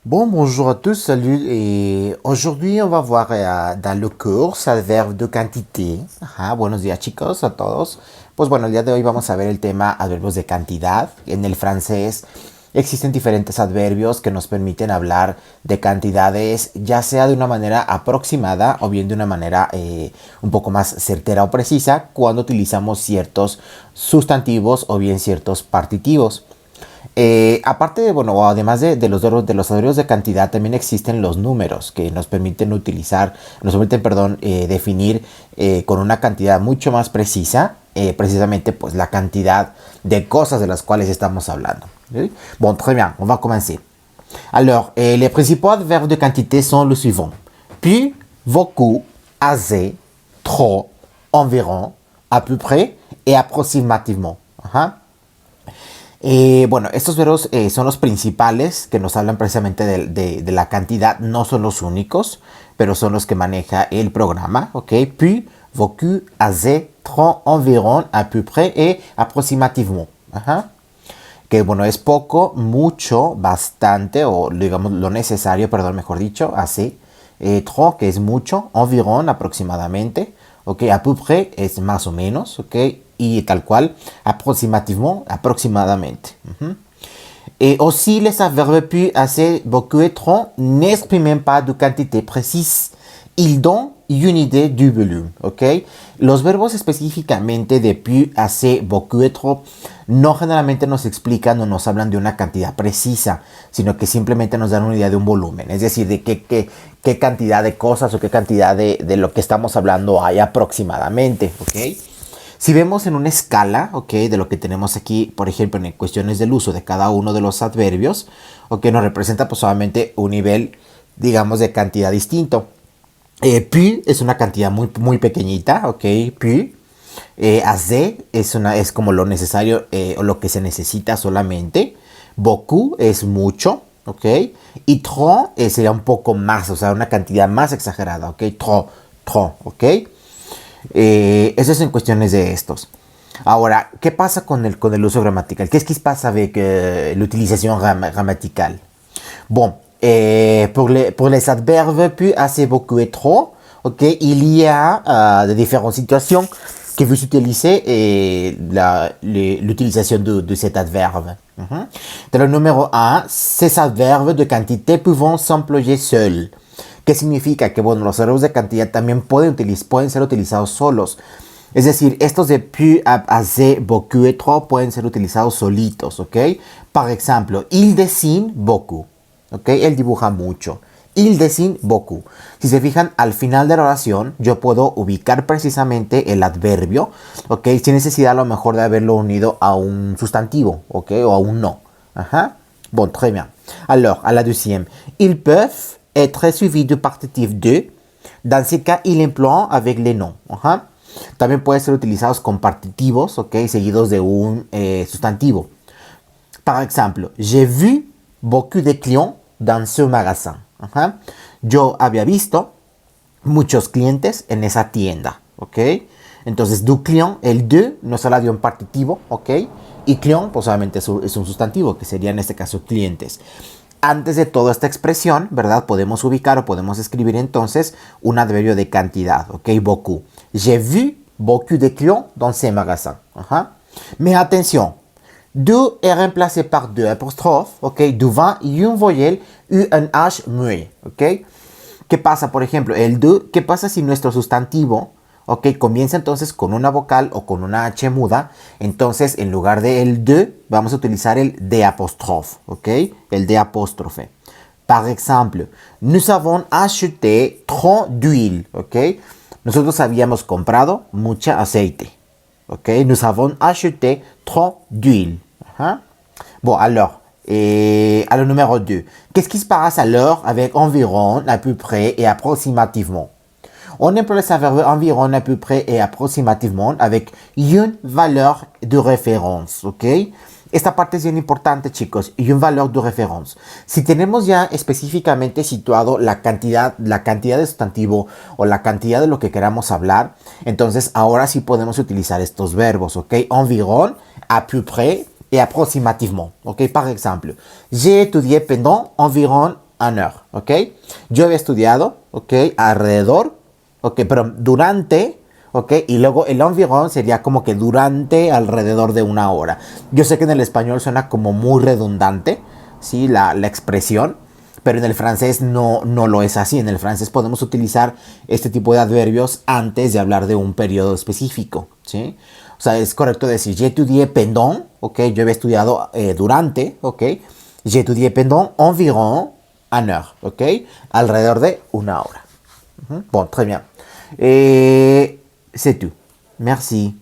Bon, bonjour à tous, salut. Et aujourd'hui, on va voir dans le cours adverbe de cantité. Ajá, buenos días, chicos, a todos. Pues bueno, el día de hoy vamos a ver el tema adverbios de cantidad. En el francés existen diferentes adverbios que nos permiten hablar de cantidades, ya sea de una manera aproximada o bien de una manera un poco más certera o precisa cuando utilizamos ciertos sustantivos o bien ciertos partitivos. Aparte, bueno, además de los adverbios de cantidad, también existen los números que nos permiten definir con una cantidad mucho más precisa, precisamente pues la cantidad de cosas de las cuales estamos hablando. ¿Sí? Bon, très bien, on va commencer. Alors, les principaux adverbes de quantité sont le suivant. Puis, beaucoup, assez, trop, environ, à peu près et approximativement. Ajá. Bueno, estos verbos son los principales que nos hablan precisamente de la cantidad, no son los únicos, pero son los que maneja el programa, ¿ok? Puis, beaucoup, assez, trop, environ, à peu près et approximativement. Ajá. Que bueno, es poco, mucho, bastante, o digamos lo necesario, perdón, mejor dicho, assez, trop, que es mucho, environ, aproximadamente, ok, à peu près es más o menos, ok, y tal cual, approximativement, aproximadamente. Et aussi, les adverbes puis, assez, beaucoup et trop n'expriment pas de quantité précise. Ils donnent une idée du volume, ¿ok? Los verbos específicamente de puis, assez, beaucoup et trop no generalmente nos explican o nos hablan de una cantidad precisa, sino que simplemente nos dan una idea de un volumen, es decir, de qué cantidad de cosas o qué cantidad de lo que estamos hablando hay aproximadamente, ¿ok? Si vemos en una escala, ¿ok? De lo que tenemos aquí, por ejemplo, en cuestiones del uso de cada uno de los adverbios, ¿ok? Nos representa pues solamente un nivel, digamos, de cantidad distinto. Puis es una cantidad muy pequeñita, ¿ok? Puis. Assez es como lo necesario o lo que se necesita solamente. Beaucoup es mucho, ¿ok? Y trop sería un poco más, o sea, una cantidad más exagerada, ¿ok? Trop, ¿ok? Eso es en cuestiones de estos. Ahora, ¿qué pasa con el uso gramatical? Qu'est-ce qui se passe avec l'utilisation grammaticale? Bon, pour les adverbes puis, assez, beaucoup et trop, ok, il y a de différentes situations que vous utilisez l'utilisation de cet adverbe. Dans le numéro 1, ces adverbes de quantité peuvent s'employer seuls. ¿Qué significa? Que bueno, los adverbos de cantidad también pueden ser utilizados solos. Es decir, estos de plus, assez, beaucoup et trop pueden ser utilizados solitos, ¿ok? Por ejemplo, il dessine beaucoup, ¿ok? Él dibuja mucho. Il dessine beaucoup. Si se fijan, al final de la oración, yo puedo ubicar precisamente el adverbio, ¿ok? Sin necesidad a lo mejor de haberlo unido a un sustantivo, ¿ok? O a un no. Ajá. Bon, très bien. Alors, à la deuxième. Ils peuvent être suivis du partitif de. Dans ce cas, il emploie avec les noms. Ajá. También pueden ser utilizados con partitivos, ¿ok? Seguidos de un sustantivo. Par exemple, j'ai vu beaucoup de clients dans ce magasin. Ajá. Yo había visto muchos clientes en esa tienda, ¿ok? Entonces, du client, el de nos habla de un partitivo, ¿ok? Y client, pues obviamente es un sustantivo, que sería en este caso clientes. Antes de toda esta expresión, ¿verdad? Podemos ubicar o podemos escribir entonces un adverbio de cantidad, ¿ok? Beaucoup. J'ai vu beaucoup de clients dans ces magasins. Ajá. Mais attention, de est remplacé par deux apostrophes, ok, devant y une voyelle y un H muet, ok. ¿Qué pasa, por ejemplo, el de? ¿Qué pasa si nuestro sustantivo, ok, comienza entonces con una vocal o con una H muda? Entonces, en lugar de el de, vamos a utilizar el de apostrophe, ok, el de apóstrofe. Par exemple, nous avons acheté trop d'huile, ok. Nosotros habíamos comprado mucha aceite, ok. Nous avons acheté trop d'huile. Hein? Bon, alors, à le numéro 2. Qu'est-ce qui se passe alors avec environ, à peu près et approximativement? On emploie les adverbes environ, à peu près et approximativement avec une valeur de référence, ¿ok? Esta parte es bien importante, chicos, y un valor de referencia. Si tenemos ya específicamente situado la cantidad de sustantivo o la cantidad de lo que queramos hablar, entonces ahora sí podemos utilizar estos verbos, ¿ok? Environ, à peu près et approximativement, ¿ok? Par exemple, j'ai étudié pendant environ une heure, ¿ok? Yo había estudiado, ¿ok? Alrededor, ¿ok? Pero durante, ¿ok? Y luego el environ sería como que durante, alrededor de una hora. Yo sé que en el español suena como muy redundante, ¿sí? La expresión, pero en el francés no lo es así. En el francés podemos utilizar este tipo de adverbios antes de hablar de un periodo específico, ¿sí? O sea, es correcto decir j'ai étudié pendant, ¿ok? Yo había estudiado durante, ¿ok? J'ai étudié pendant environ une heure, ¿ok? Alrededor de una hora. Bon, très bien. C'est tout. Merci.